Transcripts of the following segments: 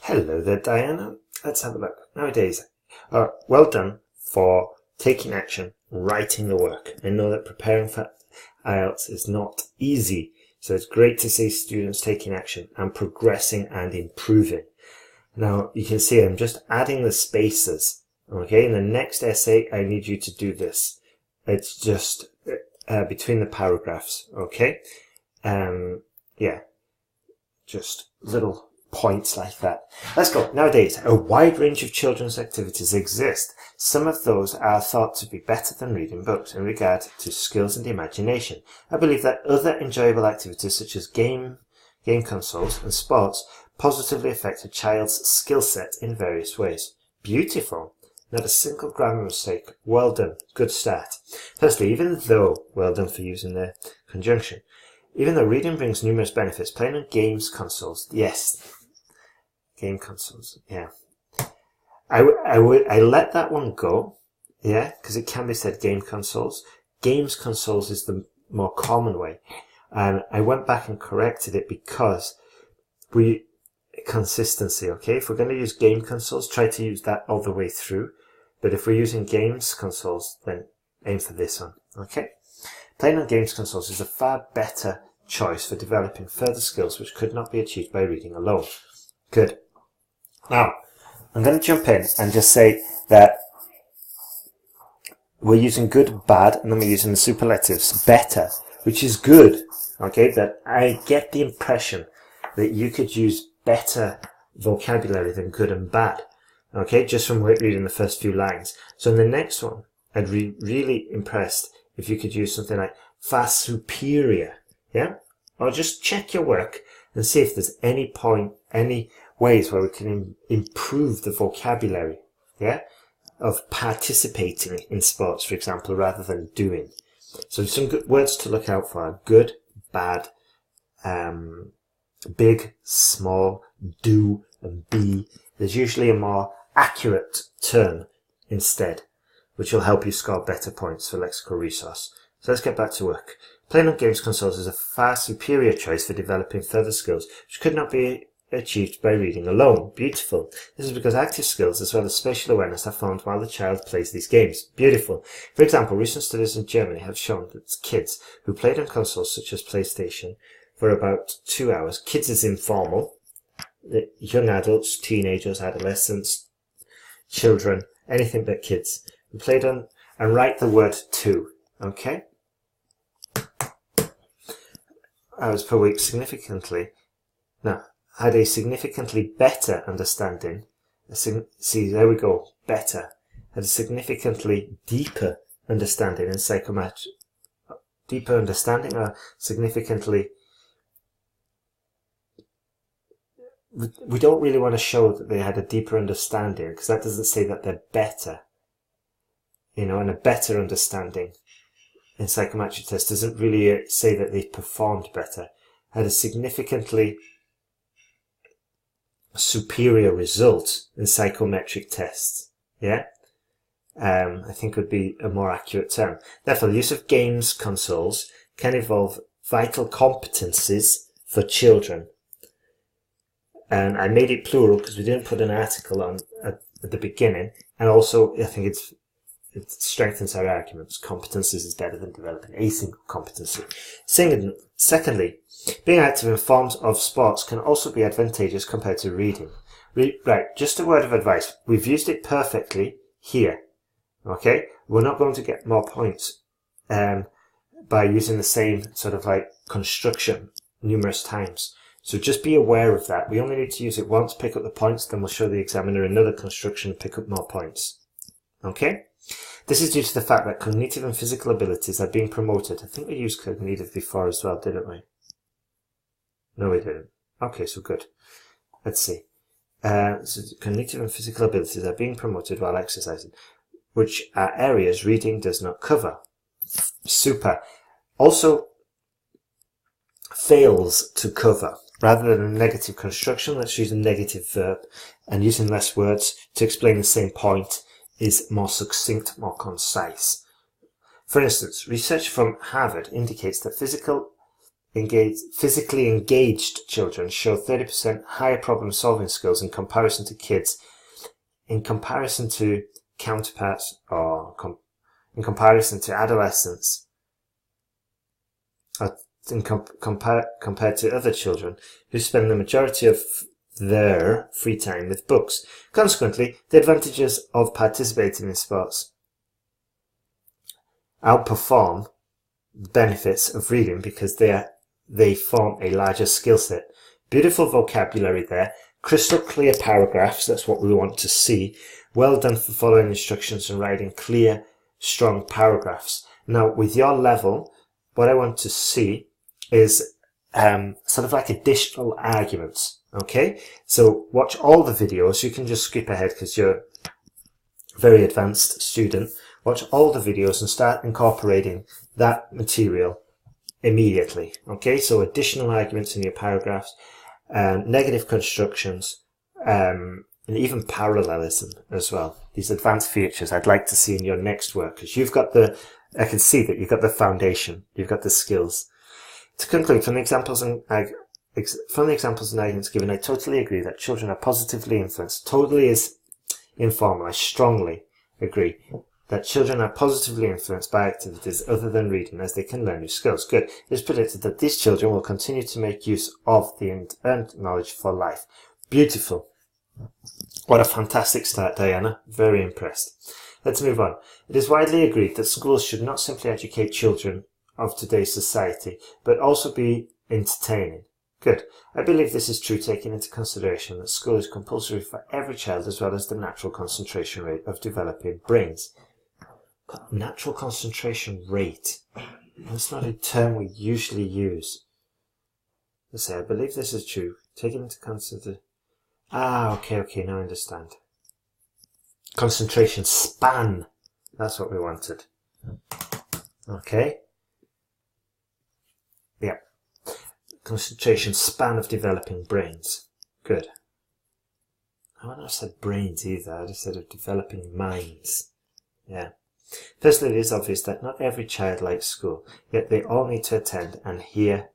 Hello there, Diana. Let's have a look. Nowadays, well done for taking action, writing the work. I know that preparing for IELTS is not easy, so it's great to see students taking action and progressing and improving. Now, you can see I'm just adding the spaces. Okay, in the next essay, I need you to do this. It's just between the paragraphs, okay? Yeah, just little points like that. Let's go. Nowadays, a wide range of children's activities exist. Some of those are thought to be better than reading books in regard to skills and imagination. I believe that other enjoyable activities such as game consoles and sports positively affect a child's skill set in various ways. Beautiful. Not a single grammar mistake. Well done. Good start. Firstly, even though, well done for using the conjunction, even though reading brings numerous benefits, playing on games consoles, yes, game consoles, yeah. I let that one go, yeah, because it can be said game consoles. Games consoles is the more common way. And I went back and corrected it because consistency, okay? If we're going to use game consoles, try to use that all the way through. But if we're using games consoles, then aim for this one, okay? Playing on games consoles is a far better choice for developing further skills which could not be achieved by reading alone. Good. Now, I'm going to jump in and just say that we're using good, bad, and then we're using the superlatives, better, which is good, okay? That I get the impression that you could use better vocabulary than good and bad, okay? Just from reading the first few lines. So in the next one, I'd be really impressed if you could use something like far superior, yeah? Or just check your work and see if there's any ways where we can improve the vocabulary, yeah? Of participating in sports, for example, rather than doing. So some good words to look out for are good, bad, big, small, do, and be. There's usually a more accurate term instead, which will help you score better points for lexical resource. So let's get back to work. Playing on games consoles is a far superior choice for developing further skills, which could not be achieved by reading alone. Beautiful. This is because active skills as well as spatial awareness are formed while the child plays these games. Beautiful. For example, recent studies in Germany have shown that kids who played on consoles such as PlayStation for about 2 hours, kids is informal, young adults, teenagers, adolescents, children, anything but kids, who played on and write the word to, okay? Hours per week had a significantly better understanding. See, there we go, better. Had a significantly deeper understanding in psychometric. Deeper understanding or significantly. We don't really want to show that they had a deeper understanding because that doesn't say that they're better. And a better understanding in psychometric tests doesn't really say that they performed better. Had a significantly superior result in psychometric tests. Yeah? I think would be a more accurate term. Therefore, the use of games consoles can involve vital competencies for children. And I made it plural because we didn't put an article on at the beginning. And also, I think it strengthens our arguments. Competencies is better than developing a single competency. Secondly, being active in forms of sports can also be advantageous compared to reading. Right, just a word of advice. We've used it perfectly here. Okay? We're not going to get more points by using the same sort of like construction numerous times. So just be aware of that. We only need to use it once, pick up the points, then we'll show the examiner another construction and pick up more points. Okay? This is due to the fact that cognitive and physical abilities are being promoted. I think we used cognitive before as well, didn't we? No, we didn't. Okay, so good. Let's see. So cognitive and physical abilities are being promoted while exercising, which are areas reading does not cover. Super. Also, fails to cover. Rather than a negative construction, let's use a negative verb, and using less words to explain the same point is more succinct, more concise. For instance, research from Harvard indicates that physical physically engaged children show 30% higher problem-solving skills in comparison to kids, in comparison to counterparts, or in comparison to adolescents, compared to other children who spend the majority of their free time with books. Consequently, the advantages of participating in sports outperform the benefits of reading because they form a larger skill set. Beautiful vocabulary there, crystal clear paragraphs, that's what we want to see. Well done for following instructions and writing clear, strong paragraphs. Now, with your level, what I want to see is sort of like additional arguments, okay? So watch all the videos. You can just skip ahead because you're a very advanced student. Watch all the videos and start incorporating that material immediately, okay? So additional arguments in your paragraphs, negative constructions, and even parallelism as well. These advanced features I'd like to see in your next work, because I can see that you've got the foundation, you've got the skills. To conclude, from the examples and arguments given, I totally agree that children are positively influenced. Totally is informal. I strongly agree that children are positively influenced by activities other than reading as they can learn new skills. Good. It is predicted that these children will continue to make use of the earned knowledge for life. Beautiful. What a fantastic start, Diana. Very impressed. Let's move on. It is widely agreed that schools should not simply educate children of today's society, but also be entertaining. Good. I believe this is true, taking into consideration that school is compulsory for every child as well as the natural concentration rate of developing brains. Natural concentration rate. That's not a term we usually use. Let's say, I believe this is true, taking into consideration... okay, now I understand. Concentration span. That's what we wanted. Okay. Yeah. Concentration span of developing brains. Good. I wouldn't have said brains either. I'd have said of developing minds. Yeah. Firstly, it is obvious that not every child likes school, yet they all need to attend and hear.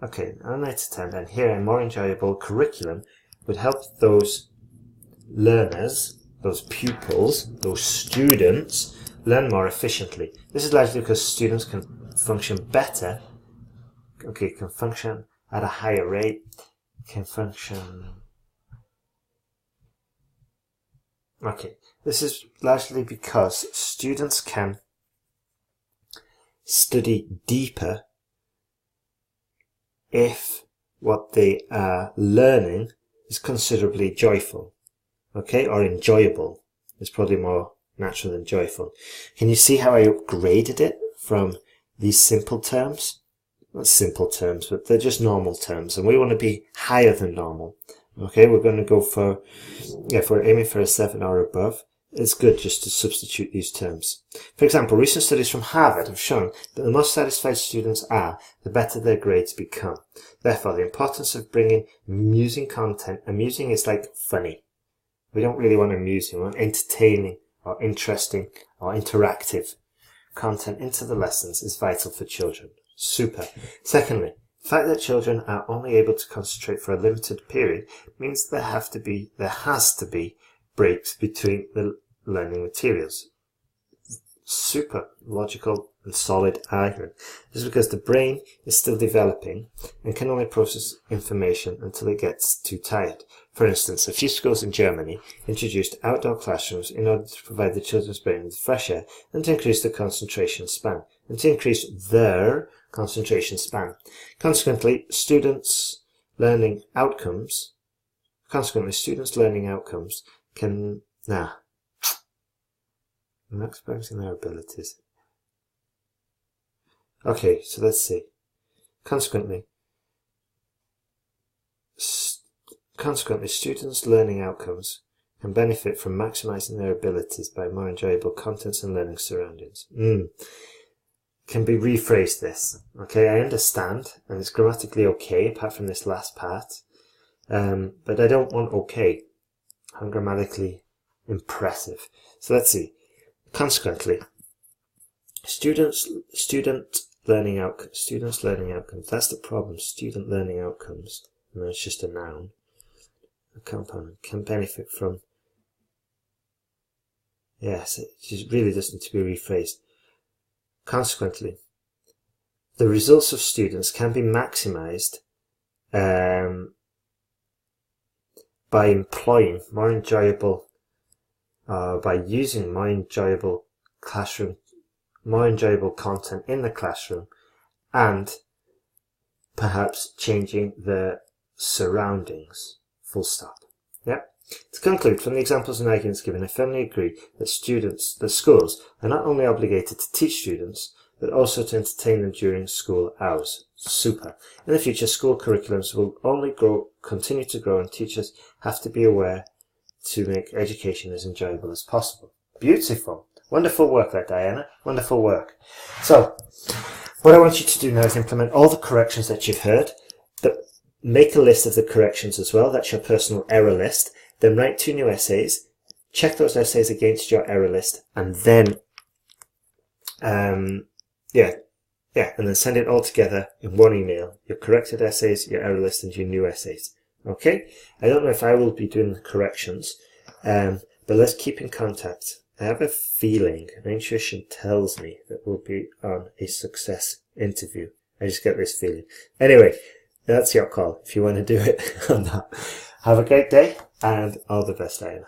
Okay, all need to attend and hear a more enjoyable curriculum would help those learners, those pupils, those students learn more efficiently. This is largely because students can function better, can function at a higher rate, can function... Okay, this is largely because students can study deeper if what they are learning is considerably joyful, okay, or enjoyable. It's probably more natural than joyful. Can you see how I upgraded it from these simple terms? Not simple terms, but they're just normal terms, and we want to be higher than normal. Okay, we're going to go for, if we're aiming for a 7 or above, it's good just to substitute these terms. For example, recent studies from Harvard have shown that the more satisfied students are, the better their grades become. Therefore, the importance of bringing amusing content, amusing is like funny. We don't really want amusing, we want entertaining or interesting or interactive content into the lessons is vital for children. Super. Secondly, the fact that children are only able to concentrate for a limited period means there has to be breaks between the learning materials. Super logical and solid argument. This is because the brain is still developing and can only process information until it gets too tired. For instance, a few schools in Germany introduced outdoor classrooms in order to provide the children's brain with fresh air and to increase the concentration span, and to increase their concentration span. Consequently, students' learning outcomes can maximizing their abilities. Okay, so let's see. Consequently, students' learning outcomes can benefit from maximizing their abilities by more enjoyable contents and learning surroundings. Can be rephrased this. Okay, I understand, and it's grammatically okay, apart from this last part. But I don't want okay. I'm grammatically impressive. So let's see. Consequently, student learning outcomes. Students' learning outcomes. That's the problem. Student learning outcomes. And it's just a noun. A component can benefit from. Yes, it just really does need to be rephrased. Consequently, the results of students can be maximized by employing more enjoyable, by using more enjoyable content in the classroom, and perhaps changing the surroundings. Full stop. Yeah. To conclude, from the examples and arguments given, I firmly agree that schools are not only obligated to teach students, but also to entertain them during school hours. Super. In the future, school curriculums will only continue to grow, and teachers have to be aware to make education as enjoyable as possible. Beautiful. Wonderful work there, Diana. Wonderful work. So, what I want you to do now is implement all the corrections that you've heard. Make a list of the corrections as well. That's your personal error list. Then write 2 new essays. Check those essays against your error list, and then, and then send it all together in one email. Your corrected essays, your error list, and your new essays. Okay? I don't know if I will be doing the corrections, but let's keep in contact. I have a feeling, an intuition tells me that we'll be on a success interview. I just get this feeling. Anyway, that's your call if you want to do it or not. Have a great day, and all the best, Diana.